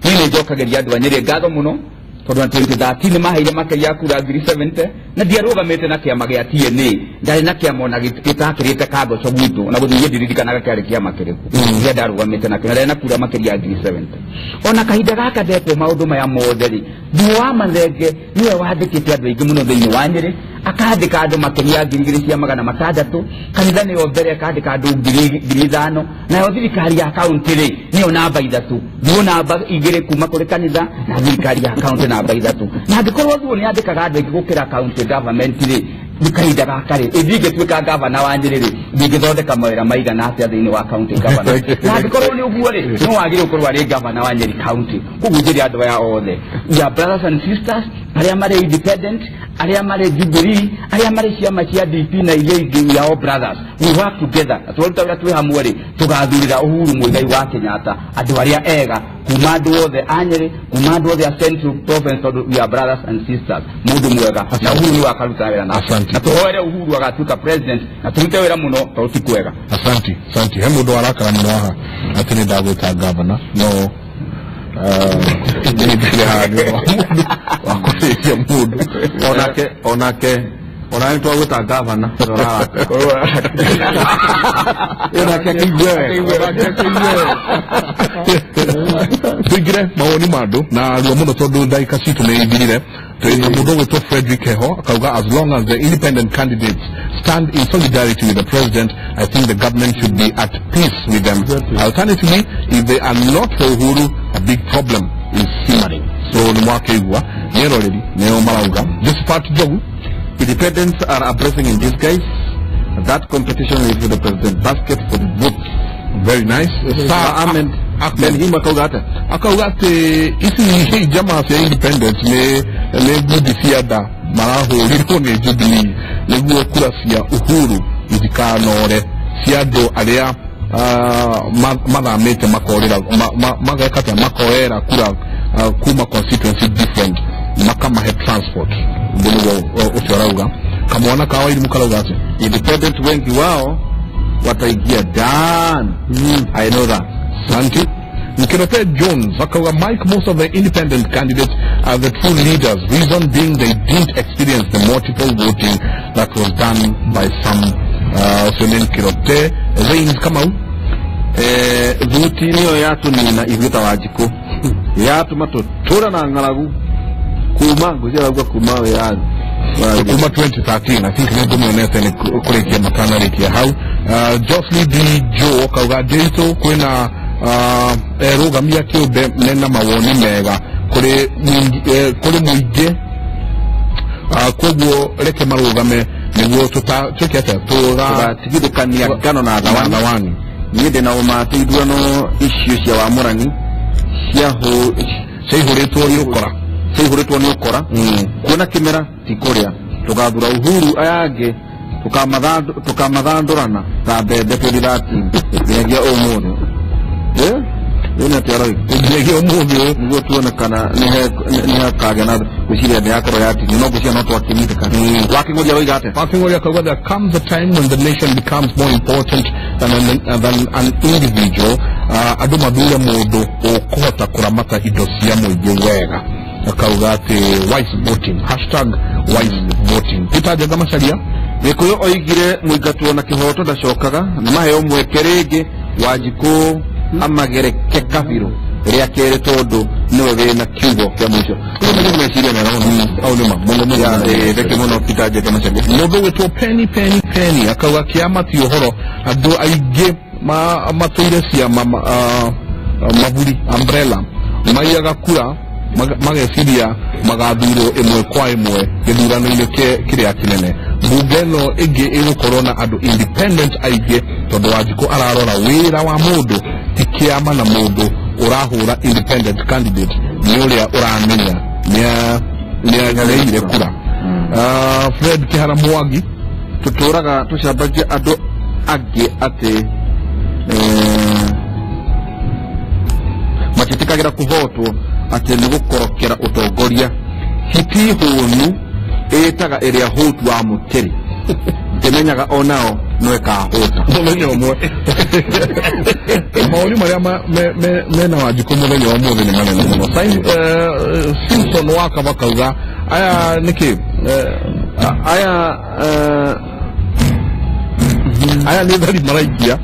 niĩ nĩ njokagĩria andũ a Nyĩrĩ ngatho mũno tondũ na 2013 maheire makĩria kura 70 na ndiarũgamĩte na kĩama gĩa TNA ndarĩ na kĩama ona gĩtakĩrĩte kagoco gwitũ na gũthiĩ ndirikanaga kĩarĩ kĩama kĩrĩkũ rĩrĩa ndarũgamĩte na kĩama na kura makĩria 70 ona kahinda gaka ndekwo maũndũ maya mothe rĩ Thuo wa Mathenge niwe wandĩkĩte andũ aingĩ mũno thĩinĩ wa Nyĩrĩ akandĩka andũ makĩria 2,600 kanitha nĩyo mbere akandĩka andũ 5,000 nayo thirikari ya kaunti rĩ nĩyo namba 3 Thuo namba 2 kuma kũrĩ kanitha na thirikari ya kaunti namba 3 na angĩkorwo Thuo nĩ andĩkaga andũ aingĩ gũkĩra county government rĩ kahinda gaka rĩ ĩngĩtuĩka gavana wa Nyĩrĩ rĩ ndingĩthondeka mawĩra maigana atĩa thĩinĩ wa county government na angĩkorwo nĩ ũguo rĩ no wagĩrĩirwo gũkorwo arĩ gavana wa Nyĩrĩ county koguo njĩre andũ aya othe ya brothers and sisters arĩa marĩ independent arĩa marĩ Jubilee arĩa marĩ ciama cia DP na iria ingĩ ya all brothers we work together twaruta wĩra twĩ hamwe rĩ tũgathurĩra Uhuru Muigai wa Kenyatta andũ arĩa ega kuma andũ othe a Nyĩrĩ kuma andũ othe a Central Province tondũ ya brothers and sisters mũndũ mwega na Uhuru nĩ wakaruta wĩra na tuhoere Uhuru agatuĩka president na tũrute wĩra mũno tondũ ti kwega asante he mũndũ arakara mũno haha atĩ nĩ ndagwĩta governor no wakũrĩkia mũndũ onake ona twagwĩta governor tũingĩre mawoni ma andũ na ruo mũno tondũ ndagĩka citũ nĩ ithirire twĩna mũndũ gwĩtwo Frederick Heho akauga as long as the independent candidates stand in solidarity with the president I think the government should be at peace with them alternatively if they are not for Uhuru a big problem is simmering so nĩ mwakaigua nĩeroreri nĩo marauga Josephat Njogu independents are a blessing in disguise that competition is with the president basket for the votes very nice Ahmed him akauga atĩ ici jamaa cia independence nĩ ngudi cia nda marahũrirwo nĩ Jubilee nĩguo kura cia Uhuru itikanore cia andũ arĩa mathamĩte magekata makoera kura kuma constituency different makamahe transport ndio ũcio arauga kamwana kawa ilimu karauga atĩ independent wengi wao wataingia dan I know that Santi Mkinope Jones akauga Mike most of the independent candidates are the true leaders reason being they didn't experience the multiple voting that was done by some Osemen Kirote Zains Kamau thuti niyo yatunina ithita wajiko yatuma tutura na ngaragu kuma ngũciaragua kuma we kuma 2013 I think nĩ ndũmĩonete nĩ kũrĩkia matanarĩkia hau Jocelyn D. Joe akauga Ndiritu kwĩna Erugamia Kiumbe mena mawoni mega kũrĩ mũingĩ koguo reke marũgame nĩguo tũtuĩke atĩa tũgatigithũkania ngano na thawani niĩ ndĩ na ũma atĩ ithurano icio cia wamũrani ciahũrĩtwo nĩ ũkora kuona kĩmera ti kũrĩa tũgathura Uhuru aya angĩ tukamathandũrana ta mbembe 2013 nginyagia ũmũthĩ Yona tiaroi nginya ũmũthĩ nĩguo tuone kana nĩ hakagĩa na gwĩciria nĩ yakorwo yatinio no ngũcia no twakĩnyitĩka wakĩng'ũria oiga atĩa wakĩng'ũria akauga there comes a time when the nation becomes more important than an individual andå mathure må ndå å kåhota kå ramata indo cia må ingä wega akauga atä wise voting #wise voting Peter Njenga Macharia Gikuyu oigire muingatwo na kihoto ndacokaga na maheo mweke rĩngĩ Wanjikũ amagereke kabiro ria kere tondu niwe wina kiugo kia mwisho ndio meciria mera au nima mungu ya reke muno Peter Njenga Macharia mundu witwo penny akauga kiama ti uhoro andu aingi matuire cia maburi umbrella maiaga kura mageciria magathurwo imwe kwa imwe githurano-inĩ kĩrĩa kĩnene mbunge ĩno ĩngĩ ĩgũkorwo na andũ independent aingĩ tondũ Wanjikũ ararora wĩra wa mũndũ ti kĩama na mũndũ ũrahũra independent candidate nĩ ũrĩa ũramenya nĩagereire kura Fred Kĩhara Mwangi tutũraga tucambagia andũ angĩ atĩ matitikagira kuvotwo ati ni gukorokera utongoria hiti hunu etaga area hotu wa muteri temenyaga onao nweka hota muthenya umwe maoni maria mena Wanjikũ muthenya wa muthi ni manene muno Simpson waka bakauga aya niki aya nĩ thari maraikia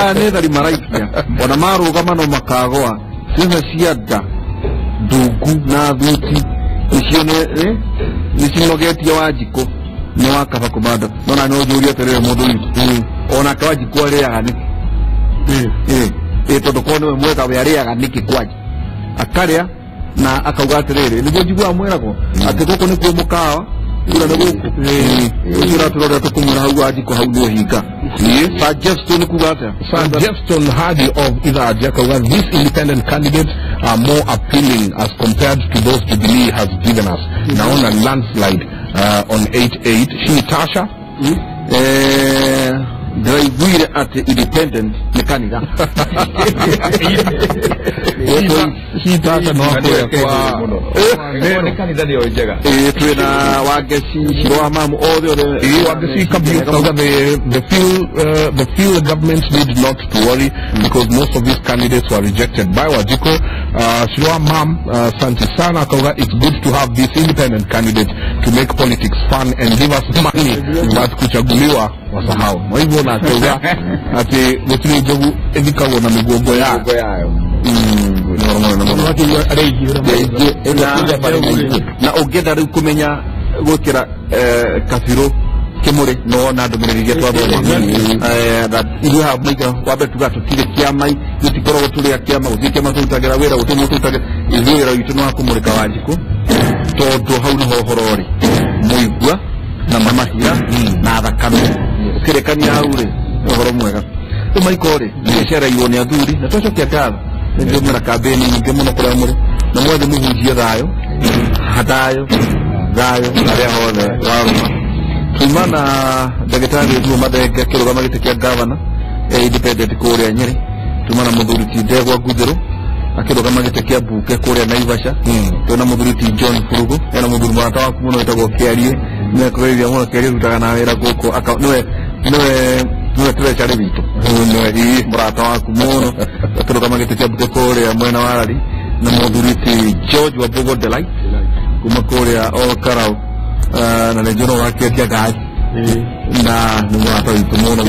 aya nĩ thari maraikia ona marũgama no makagwa ciothe cianda ndungu na thuti icio nĩcinogetie Wanjikũ nĩ wakaba kũmanda nona nĩ ũnjũria atĩrĩrĩ mũndũ witũ onake Wanjikũ arĩaga nĩkĩ tondũ korwo nĩwe mwega we arĩaga nĩkĩ kwanja akarĩa na akauga atĩrĩrĩ nĩguo njiguaga mwĩragwo atĩ gũkũ nĩkuo mũkawa ura nĩ gũkũ ũcio ũratũrorera tũkũmwĩra hau Wanjikũ hau nĩ ũhinga suggestion kuga atĩa suggestion Hadi of Ithaja akauga these independent candidates are more appealing as compared to those Jubilee has given us naona landslide on 8-8 she Tasha ndaiguire ati independent ni kanitha he Tasha no kwa ni kanitha ndio njega twina Wangeci Shirwa mamu othe Wangeci kabisa the feel government need not to worry because most of these candidates were rejected by Wanjikũ Shirwa mam santi sana akauga it's good to have these independent candidates to make politics fun and give us money but kuchaguliwa wasahau kwa hivyo na akauga ati gutiri njogu ithikagwo na migongo yayo na ũngĩenda rĩu kũmenya gũkĩra kabirũ KIMURI no na ndũmĩrĩri iria twathoma ithuĩ haha maitha wambe tuga tũtirĩ kĩama gũtikoragwo tũrĩ a kĩama gũtirĩ kĩama tũrutagĩra wĩra gũtirĩ mũndũ tũrutagĩra ithuĩ wĩra witũ nĩ wa kũmũrĩka Wanjikũ tondũ hau nĩho ũhoro ũrĩ mũigua na mamahia na thakame ũkĩrekania hau rĩ ũhoro mwega rĩu maiko rĩ nĩgĩcereirwo nĩ athuri na twacokia ngatho ndio mera kambeni nyingĩ mũno kũrĩa mũrĩ na mwothe mũhunjie thayũ arĩa hothe warũma tuma na ndagĩtarĩ Thuo Mathenge akĩrũgama gĩtĩ kĩa gavana independent kũrĩa Nyeri tuma na mũthuri ti Ndegwa Ngũthĩrũ akĩrũgama gĩtĩ kĩa mbunge kũrĩa Naivasha twĩna mũthuri ti John Furugu ena mũthuri mũrata waku mũno wĩtagwo Kĩarie nĩekũgeithia mũno Kĩarie rutaga na wĩra gũkũ nĩwe treasury witũ nĩwe mũrata waku mũno akĩrũgama gĩtĩ kĩa mbunge kũrĩa mwena wa Rari na mũthuri ti George Wambugu Delight kuma kũrĩa Karau na nĩnjũra ũgakĩendia ngari na nĩ mũrata witũ mũno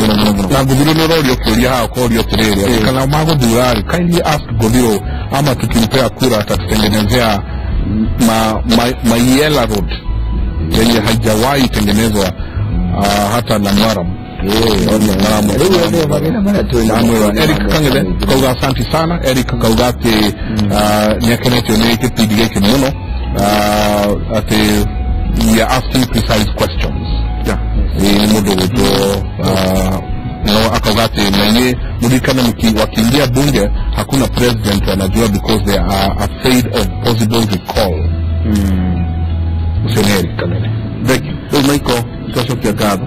na Ngũthĩrũ nĩ ũrorio kĩũria haha ũkorio atĩrĩrĩ kana magũthura kindly ask Ngũthĩrũ ama tukimpea kura atatutengenezea Mayela Road yenye haijawahi tengenezwa hata na Mwaram Eric Kang'ethe kauga asanti sana Eric kauga atĩ nĩakenetio nĩ gĩpindi gĩkĩ mũno atĩ we are asking precise questions ni mũndũ gwĩtwo akauga atĩ nainĩ mũririkane wakiingia bunge hakuna president wanajua because they are afraid of possible recall ucio nĩ Eric Kang'ethe rĩu maiko twacokia ngatho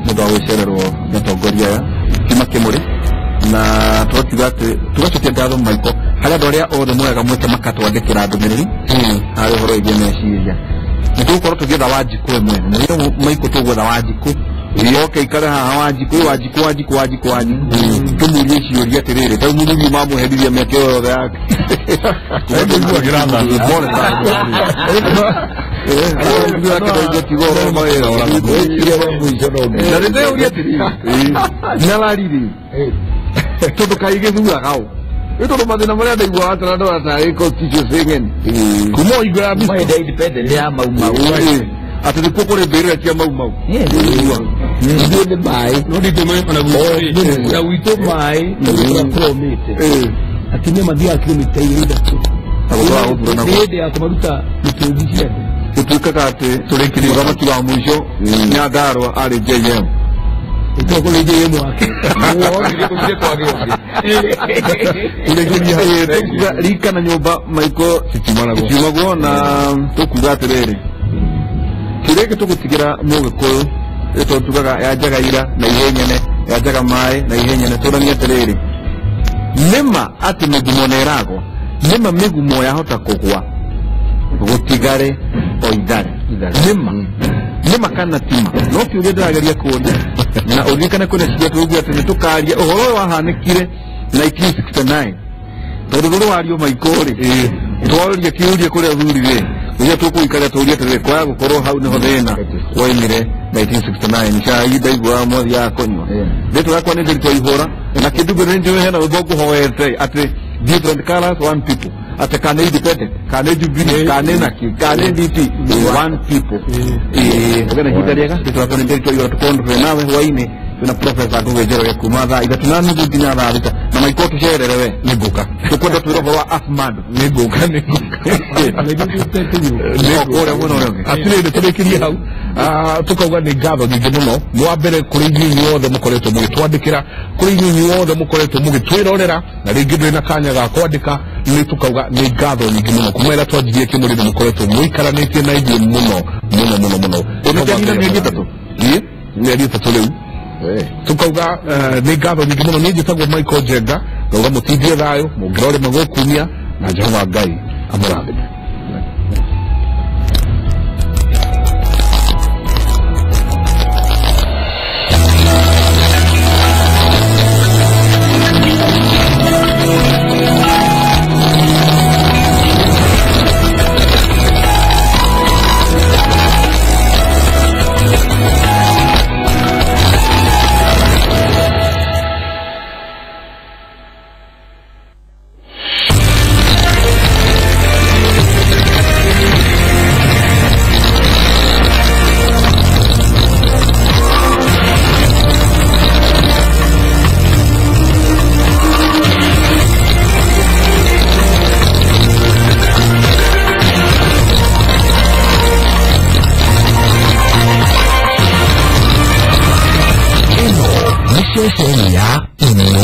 mũndũ wa gwĩcererwo nĩ atongoria aya kuma KIMURI na tugacokia ngatho maiko harĩ andũ arĩa othe mwega mwĩke makatwandĩkĩra ndũmĩrĩri harĩ ũhoro wĩgiĩ meciria nĩtũgũkorwo tũgĩetha Wanjikũ we mwene na rĩu maiko tũgwetha Wanjikũ yoke ikara haha wajiku tumurie ciuria atiriri tau murugi mamuheriria miaka yothe yake ndio giranda bora tondu kaige thuagao tondu mathina maria ndaigua atara ndo atari constitution singen kumo igwa my independent ya mau ati ni kukore mbere kia mau ndio the buy no ndito mwe kana na wito mai na promete ati ne madia kilomita ile tu ndio ya kumaruta mtuzishia utuka ati turekiri ramaki wa mwisho nyadarwa ari JM ito ko leje yemo wake tukuga rika na nyumba maiko sitimagwo na tukuga atiriri kireke tugutigira mugikuyu ito tugaga yajaga ira na ihenyene yajaga mai na ihenyene turania atiriri nema ati migumo nerago nema migumo yahota kugwa gutigare oidare nema kana tima no kiuria ndirageria kuona na urikana kuna cia tugugia ati nitukaria uhoro wa hanikire 1969 tondu wario maikori twaria kiuria kuria thurire uria tukuikara turia tere kwa gukorwo hau niho thina waimire 1969 chai ndaigua mwathi ya konywa ndeto yakwa ni ndiri twaihura na kindu ngene ndiwe hena uthoku hoete ati different colors one people ati kana independent kana jubilee kana naki kana DP one people ngene hitariega tutakona ndiri twaihura tukonde nawe waine tuna professor ngwejero yakumatha ida tunanu nginya thabita na maikotu cererewe niguka tukwenda twiroho wa Ahmad niguka ora mwana wangu atire turekirie hau tukauga ni ngatho nyingi muno mwa mbere kuri nyinyi wothe mukoretwo mugitwandikira kuri nyinyi wothe mukoretwo mugitwirorera na ringi ndina kanya ga kwandika ni tukauga ni ngatho nyingi muno kumwera twanjirie kimuri mukoretwo muikaranitie na ithuĩ muno onakanyina mieri itatu mieri itatu riu tukauga ni ngatho nyingi muno ni njitagwo Michael Jenga ngauga mutithie thayo mungirore magukumia na Jehova Ngai amurathime.